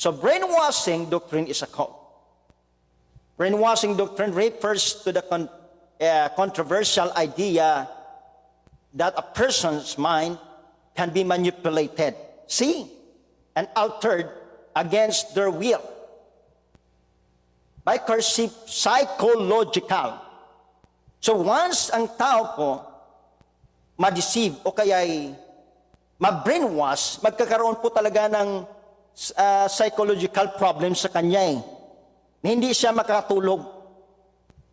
So brainwashing doctrine is a cult. Brainwashing doctrine refers to the controversial idea that a person's mind can be manipulated, and altered against their will by psychological. So once ang tao po ma-deceive o kaya'y ma-brainwash, magkakaroon po talaga ng psychological problem sa kanya Hindi siya makakatulog.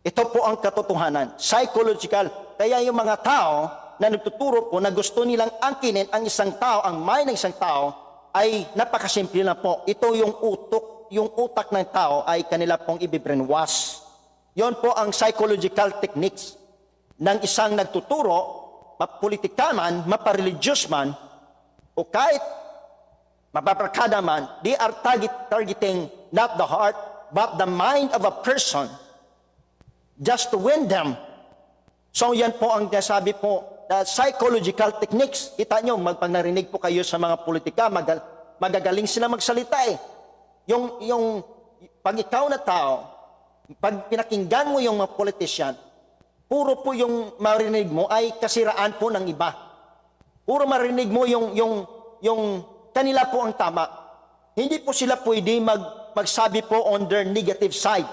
Ito po ang katotohanan. Psychological. Kaya yung mga tao na nagtuturo po na gusto nilang angkinin ang isang tao, ang mind ng isang tao, ay napakasimple na po. Ito yung utak ng tao ay kanila pong i-brainwash. Yon po ang psychological techniques ng isang nagtuturo, mapolitika man, mapareligious man, o kahit mapaparkada man, they are targeting not the heart, but the mind of a person just to win them. So yan po ang sabi po, the psychological techniques. Kita nyo, pag narinig po kayo sa mga politika, magagaling sila magsalita Yung pag ikaw na tao, pag pinakinggan mo yung mga politician, puro po yung marinig mo ay kasiraan po ng iba. Puro marinig mo yung kanila po ang tama. Hindi po sila pwede magsabi po on their negative side.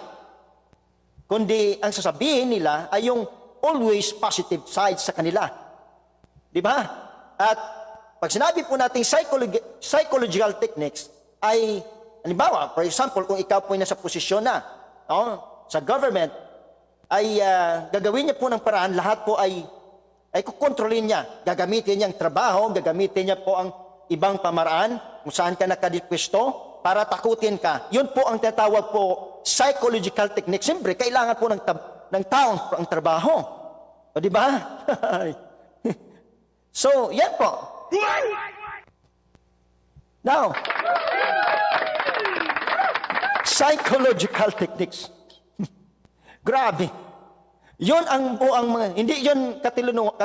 Kundi ang sasabihin nila ay yung always positive side sa kanila. Di ba? At pag sinabi po natin psychological techniques ay, halimbawa, for example, kung ikaw po ay nasa posisyon na sa government, ay gagawin niya po ng paraan, lahat po ay kukontrolin niya. Gagamitin niya ang trabaho, gagamitin niya po ang ibang pamaraan, kung saan ka nakadipwesto, para takutin ka. Yun po ang tinatawag po psychological technique. Siyempre, kailangan po ng tao ang trabaho. O di ba? So, yan po. Now, psychological techniques. Grabe. Yun ang mga, hindi yun